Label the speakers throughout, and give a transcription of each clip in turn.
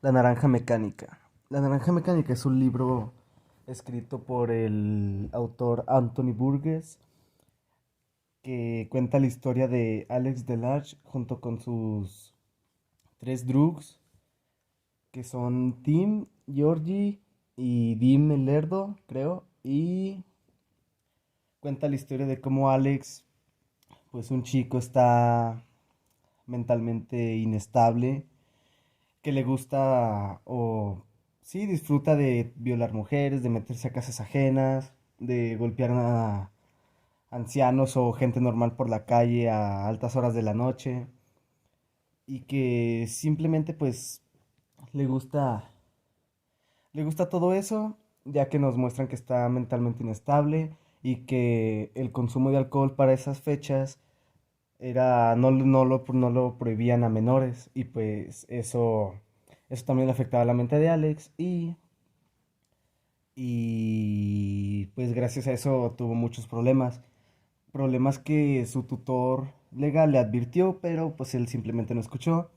Speaker 1: La Naranja Mecánica. La Naranja Mecánica es un libro escrito por el autor Anthony Burgess que cuenta la historia de Alex Delarge junto con sus tres drugs que son Tim, Georgie y Dim el Lerdo, creo. Y cuenta la historia de cómo Alex, pues un chico está mentalmente inestable, que le gusta o sí disfruta de violar mujeres, de meterse a casas ajenas, de golpear a ancianos o gente normal por la calle a altas horas de la noche y que simplemente pues le gusta le gusta todo eso, ya que nos muestran que está mentalmente inestable y que el consumo de alcohol para esas fechas era no lo prohibían a menores y pues eso también le afectaba la mente de Alex y pues gracias a eso tuvo muchos problemas que su tutor legal le advirtió, pero pues él simplemente no escuchó,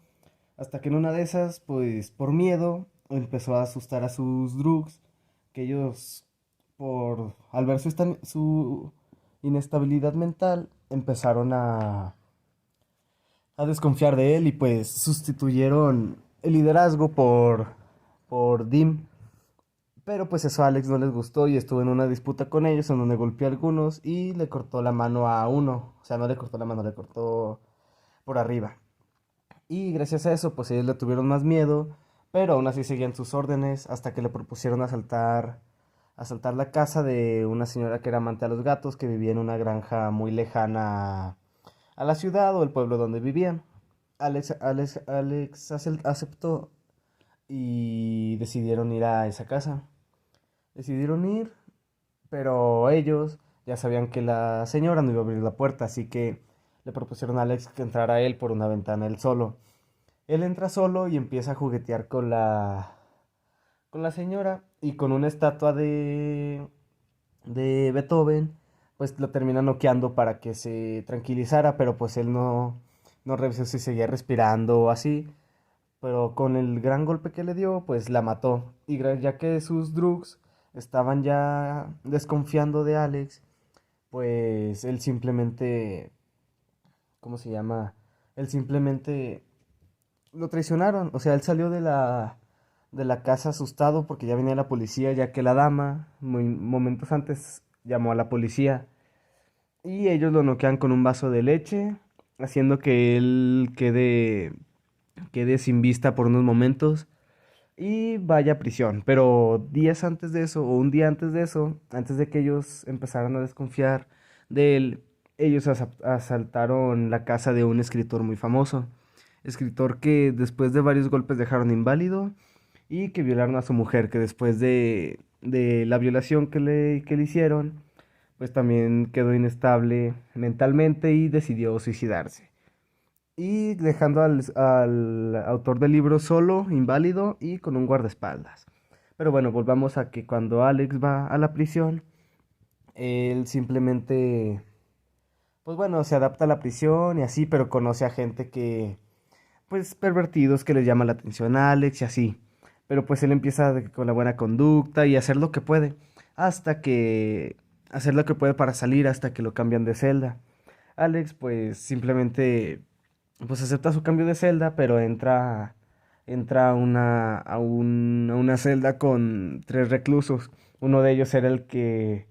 Speaker 1: hasta que en una de esas, pues por miedo, empezó a asustar a sus drugs, que ellos, al ver su inestabilidad mental, empezaron a desconfiar de él y pues sustituyeron el liderazgo por Dim. Pero pues eso a Alex no les gustó y estuvo en una disputa con ellos en donde golpeó a algunos y le cortó la mano a uno. O sea, no le cortó la mano, le cortó por arriba. Y gracias a eso, pues ellos le tuvieron más miedo, pero aún así seguían sus órdenes hasta que le propusieron asaltar la casa de una señora que era amante a los gatos, que vivía en una granja muy lejana a la ciudad o el pueblo donde vivían. Alex aceptó y decidieron ir a esa casa. Decidieron ir, pero ellos ya sabían que la señora no iba a abrir la puerta, así que le propusieron a Alex que entrara él por una ventana él solo. Él entra solo y empieza a juguetear con la señora y con una estatua de Beethoven, pues lo termina noqueando para que se tranquilizara, pero pues él no revisó si seguía respirando o así, pero con el gran golpe que le dio, pues la mató. Y ya que sus drugs estaban ya desconfiando de Alex, pues él simplemente, ¿cómo se llama? Él simplemente lo traicionaron. O sea, él salió de la casa asustado porque ya venía la policía, ya que la dama, momentos antes, llamó a la policía. Y ellos lo noquean con un vaso de leche, haciendo que él quede sin vista por unos momentos y vaya a prisión. Pero días antes de eso, o un día antes de eso, antes de que ellos empezaran a desconfiar de él, ellos asaltaron la casa de un escritor muy famoso. Escritor que después de varios golpes dejaron inválido y que violaron a su mujer, que después de la violación que le hicieron, pues también quedó inestable mentalmente y decidió suicidarse. Y dejando al autor del libro solo, inválido y con un guardaespaldas. Pero bueno, volvamos a que cuando Alex va a la prisión, él simplemente, pues bueno, se adapta a la prisión y así, pero conoce a gente pues pervertidos que les llama la atención a Alex y así. Pero pues él empieza con la buena conducta y hacer lo que puede, hasta que, hacer lo que puede para salir hasta que lo cambian de celda. Alex pues simplemente pues acepta su cambio de celda, pero entra a una celda con tres reclusos. Uno de ellos era de que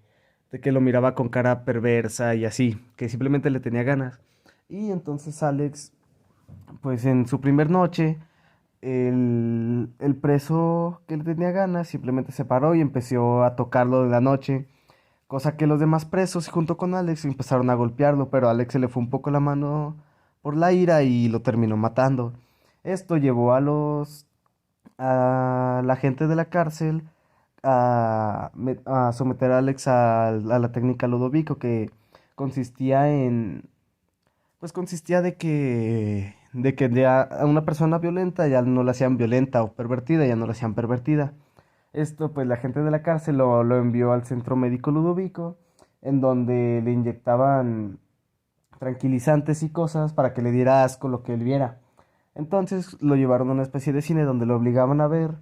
Speaker 1: lo miraba con cara perversa y así, que simplemente le tenía ganas. Y entonces Alex, pues en su primer noche, el preso que le tenía ganas simplemente se paró y empezó a tocarlo de la noche, cosa que los demás presos junto con Alex empezaron a golpearlo, pero a Alex se le fue un poco la mano por la ira y lo terminó matando. Esto llevó a la gente de la cárcel a someter a Alex a la técnica Ludovico, que consistía consistía de que a una persona violenta ya no la hacían violenta o pervertida, ya no la hacían pervertida. Esto, pues la gente de la cárcel lo envió al centro médico Ludovico, en donde le inyectaban tranquilizantes y cosas para que le diera asco lo que él viera. Entonces lo llevaron a una especie de cine donde lo obligaban a ver,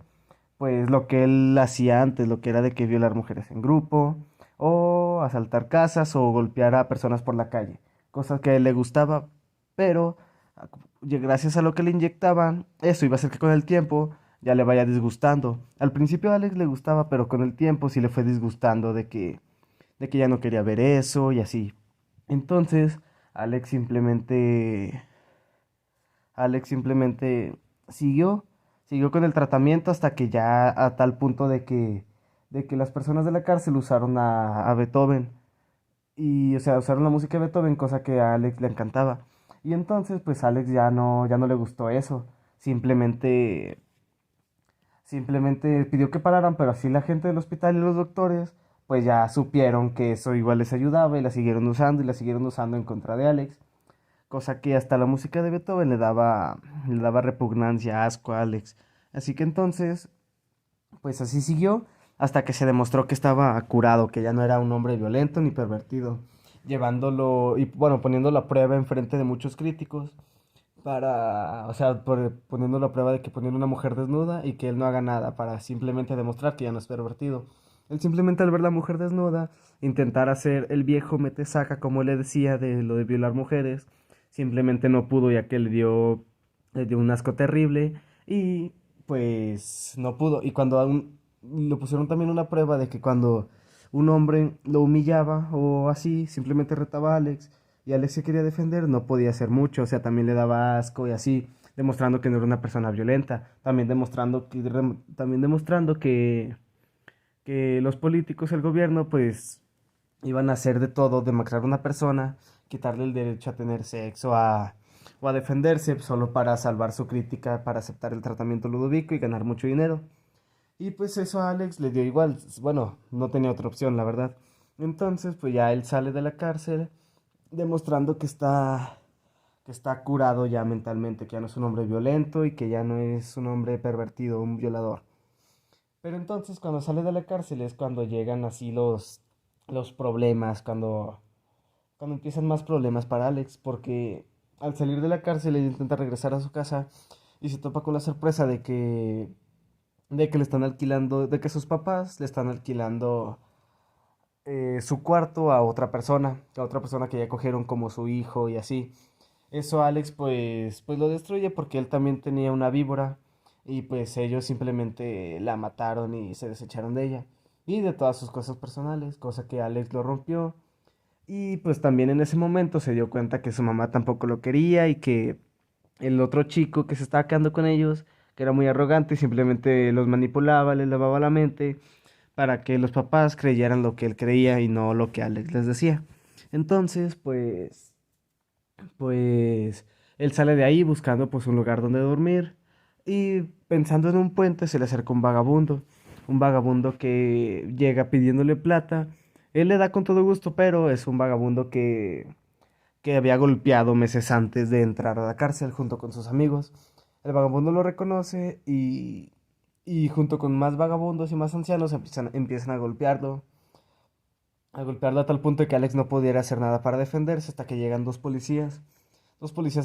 Speaker 1: pues lo que él hacía antes, lo que era de que violar mujeres en grupo, o asaltar casas, o golpear a personas por la calle, cosas que a él le gustaba, pero gracias a lo que le inyectaban, eso iba a hacer que con el tiempo ya le vaya disgustando. Al principio a Alex le gustaba, pero con el tiempo sí le fue disgustando de que ya no quería ver eso y así. Entonces, Alex simplemente Alex simplemente siguió, siguió con el tratamiento hasta que ya a tal punto de que las personas de la cárcel usaron a Beethoven. Y, o sea, usaron la música de Beethoven, cosa que a Alex le encantaba. Y entonces, pues Alex ya no le gustó eso. Simplemente pidió que pararan, pero así la gente del hospital y los doctores, pues ya supieron que eso igual les ayudaba y la siguieron usando y la siguieron usando en contra de Alex, cosa que hasta la música de Beethoven le daba repugnancia, asco a Alex. Así que entonces, pues así siguió hasta que se demostró que estaba curado, que ya no era un hombre violento ni pervertido, llevándolo y bueno, poniéndolo a prueba en frente de muchos críticos o sea, poniéndolo a prueba de que ponían una mujer desnuda y que él no haga nada para simplemente demostrar que ya no es pervertido. Él simplemente al ver la mujer desnuda, intentar hacer el viejo mete-saca, como él le decía, de lo de violar mujeres, simplemente no pudo ya que le dio un asco terrible y pues no pudo. Y cuando lo pusieron también una prueba de que cuando un hombre lo humillaba o así, simplemente retaba a Alex y Alex se quería defender, no podía hacer mucho, o sea, también le daba asco y así, demostrando que no era una persona violenta, también demostrando que los políticos, el gobierno, pues iban a hacer de todo, demacrar a una persona, quitarle el derecho a tener sexo, o a defenderse, solo para salvar su crítica, para aceptar el tratamiento Ludovico y ganar mucho dinero. Y pues eso a Alex le dio igual, bueno, no tenía otra opción, la verdad. Entonces, pues ya él sale de la cárcel, demostrando que está curado ya mentalmente, que ya no es un hombre violento y que ya no es un hombre pervertido, un violador. Pero entonces cuando sale de la cárcel es cuando llegan así los problemas, cuando empiezan más problemas para Alex, porque al salir de la cárcel él intenta regresar a su casa y se topa con la sorpresa de que le están alquilando, de que sus papás le están alquilando su cuarto a otra persona que ya cogieron como su hijo y así. Eso Alex pues lo destruye porque él también tenía una víbora y pues ellos simplemente la mataron y se desecharon de ella y de todas sus cosas personales, cosa que Alex lo rompió y pues también en ese momento se dio cuenta que su mamá tampoco lo quería y que el otro chico que se estaba quedando con ellos, que era muy arrogante y simplemente los manipulaba, les lavaba la mente para que los papás creyeran lo que él creía y no lo que Alex les decía. Entonces, pues él sale de ahí buscando pues un lugar donde dormir y pensando en un puente se le acerca un vagabundo que llega pidiéndole plata. Él le da con todo gusto, pero es un vagabundo que había golpeado meses antes de entrar a la cárcel junto con sus amigos. El vagabundo lo reconoce y junto con más vagabundos y más ancianos empiezan a golpearlo a tal punto de que Alex no pudiera hacer nada para defenderse hasta que llegan dos policías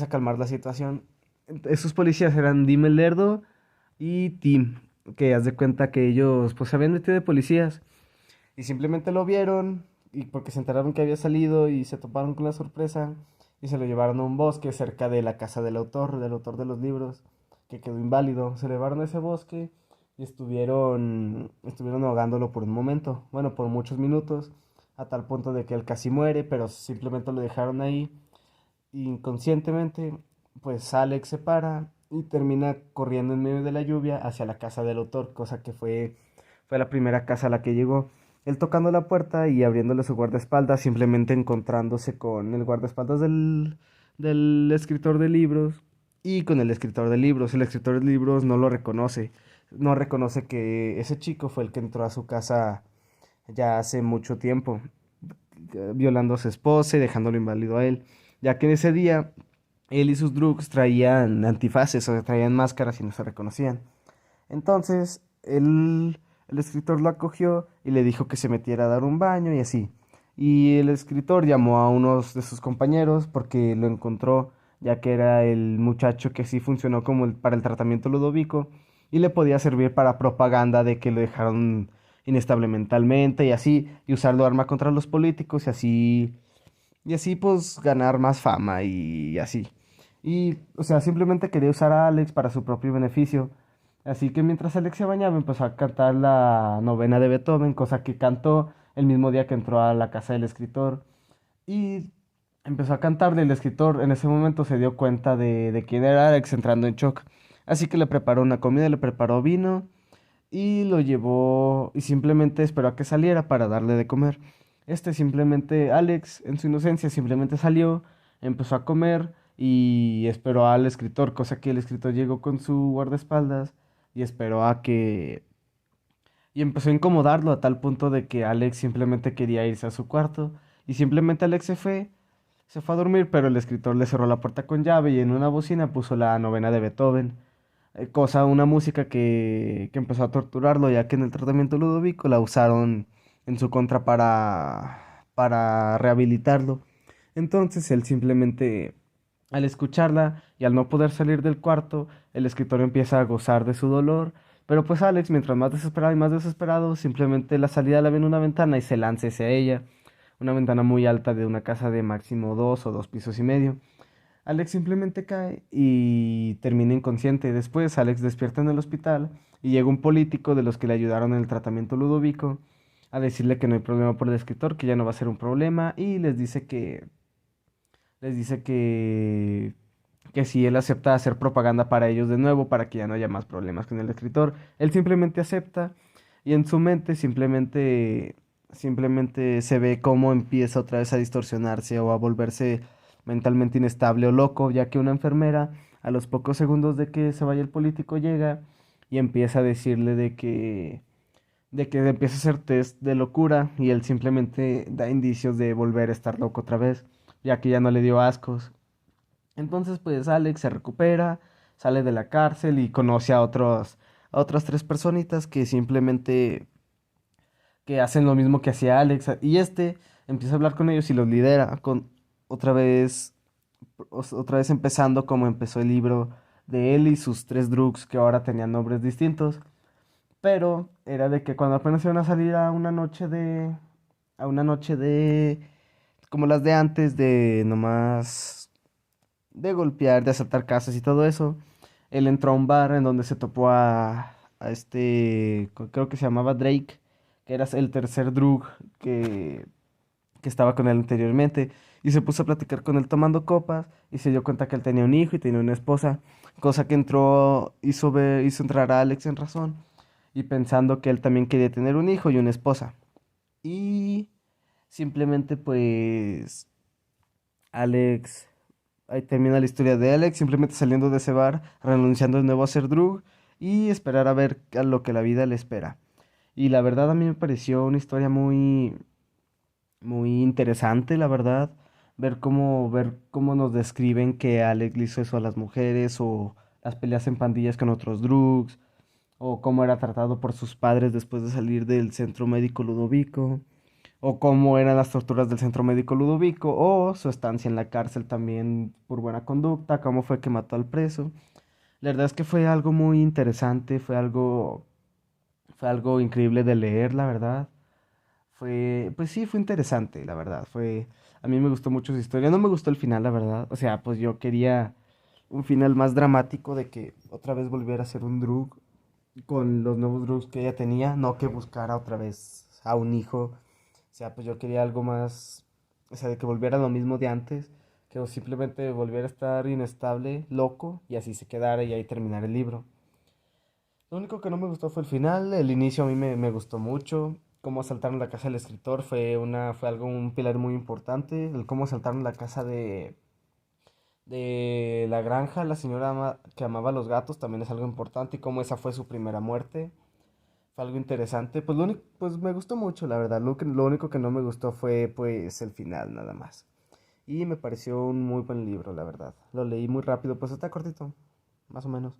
Speaker 1: a calmar la situación. Esos policías eran Dim el Lerdo y Tim, que haz de cuenta que ellos pues se habían metido de policías y simplemente lo vieron y porque se enteraron que había salido y se toparon con la sorpresa y se lo llevaron a un bosque cerca de la casa del autor de los libros, que quedó inválido. Se lo llevaron a ese bosque y estuvieron ahogándolo por un momento, bueno, por muchos minutos, a tal punto de que él casi muere, pero simplemente lo dejaron ahí inconscientemente. Pues Alex se para y termina corriendo en medio de la lluvia hacia la casa del autor, cosa que fue la primera casa a la que llegó. Él tocando la puerta y abriéndole su guardaespaldas, simplemente encontrándose con el guardaespaldas del escritor de libros y con el escritor de libros. El escritor de libros no reconoce que ese chico fue el que entró a su casa ya hace mucho tiempo, violando a su esposa y dejándolo inválido a él, ya que en ese día él y sus drugs traían antifaces, o sea, traían máscaras y no se reconocían. Entonces, el escritor lo acogió y le dijo que se metiera a dar un baño y así. Y el escritor llamó a unos de sus compañeros porque lo encontró ya que era el muchacho que sí funcionó como para el tratamiento Ludovico y le podía servir para propaganda de que lo dejaron inestable mentalmente y así, y usarlo de arma contra los políticos y así pues ganar más fama y así. Y, o sea, simplemente quería usar a Alex para su propio beneficio. Así que mientras Alex se bañaba empezó a cantar la novena de Beethoven, cosa que cantó el mismo día que entró a la casa del escritor. Y empezó a cantarle el escritor. En ese momento se dio cuenta de quién era Alex entrando en shock. Así que le preparó una comida, le preparó vino y lo llevó y simplemente esperó a que saliera para darle de comer. Simplemente, Alex, en su inocencia, simplemente salió, empezó a comer y esperó al escritor, cosa que el escritor llegó con su guardaespaldas y esperó a que... Y empezó a incomodarlo a tal punto de que Alex simplemente quería irse a su cuarto y simplemente Alex se fue a dormir, pero el escritor le cerró la puerta con llave y en una bocina puso la novena de Beethoven, una música que empezó a torturarlo, ya que en el tratamiento Ludovico la usaron en su contra para rehabilitarlo. Entonces él simplemente, al escucharla y al no poder salir del cuarto, el escritor empieza a gozar de su dolor. Pero pues Alex, mientras más desesperado y más desesperado, simplemente la salida la ve en una ventana y se lanza hacia ella. Una ventana muy alta de una casa de máximo 2 o 2 pisos y medio. Alex simplemente cae y termina inconsciente. Después Alex despierta en el hospital y llega un político de los que le ayudaron en el tratamiento Ludovico a decirle que no hay problema por el escritor, que ya no va a ser un problema y les dice que si él acepta hacer propaganda para ellos de nuevo para que ya no haya más problemas con el escritor, él simplemente acepta y en su mente simplemente se ve cómo empieza otra vez a distorsionarse o a volverse mentalmente inestable o loco, ya que una enfermera a los pocos segundos de que se vaya el político llega y empieza a decirle de que empieza a hacer test de locura y él simplemente da indicios de volver a estar loco otra vez, ya que ya no le dio ascos. Entonces, pues Alex se recupera, sale de la cárcel y conoce a otras tres personitas que simplemente que hacen lo mismo que hacía Alex. Y empieza a hablar con ellos y los lidera, otra vez, otra vez empezando como empezó el libro de él y sus tres drugs que ahora tenían nombres distintos. Pero era de que cuando apenas iban a salir a una noche de, como las de antes, de nomás de golpear, de asaltar casas y todo eso. Él entró a un bar en donde se topó creo que se llamaba Drake, que era el tercer drug que, que estaba con él anteriormente. Y se puso a platicar con él tomando copas y se dio cuenta que él tenía un hijo y tenía una esposa, cosa que hizo entrar a Alex en razón y pensando que él también quería tener un hijo y una esposa. Y simplemente pues Alex Ahí termina la historia de Alex, simplemente saliendo de ese bar, renunciando de nuevo a ser Drug y esperar a ver a lo que la vida le espera. Y la verdad a mí me pareció una historia muy, muy interesante, la verdad. Ver cómo nos describen que Alex le hizo eso a las mujeres o las peleas en pandillas con otros Drugs o cómo era tratado por sus padres después de salir del centro médico Ludovico o cómo eran las torturas del centro médico Ludovico, o su estancia en la cárcel también por buena conducta, cómo fue que mató al preso. La verdad es que fue algo muy interesante, fue algo increíble de leer, la verdad. Pues sí, fue interesante, la verdad. A mí me gustó mucho su historia. No me gustó el final, la verdad. O sea, pues yo quería un final más dramático de que otra vez volviera a ser un drug con los nuevos drugs que ella tenía, no que buscara otra vez a un hijo. O sea, pues yo quería algo más, o sea, de que volviera lo mismo de antes, que simplemente volviera a estar inestable, loco, y así se quedara y ahí terminar el libro. Lo único que no me gustó fue el final, el inicio a mí me gustó mucho. Cómo asaltaron la casa del escritor un pilar muy importante. El cómo asaltaron la casa de la granja, la señora que amaba a los gatos, también es algo importante. Y cómo esa fue su primera muerte. Fue algo interesante. Pues me gustó mucho, la verdad. Lo único que no me gustó fue pues el final, nada más. Y me pareció un muy buen libro, la verdad. Lo leí muy rápido, pues está cortito, más o menos.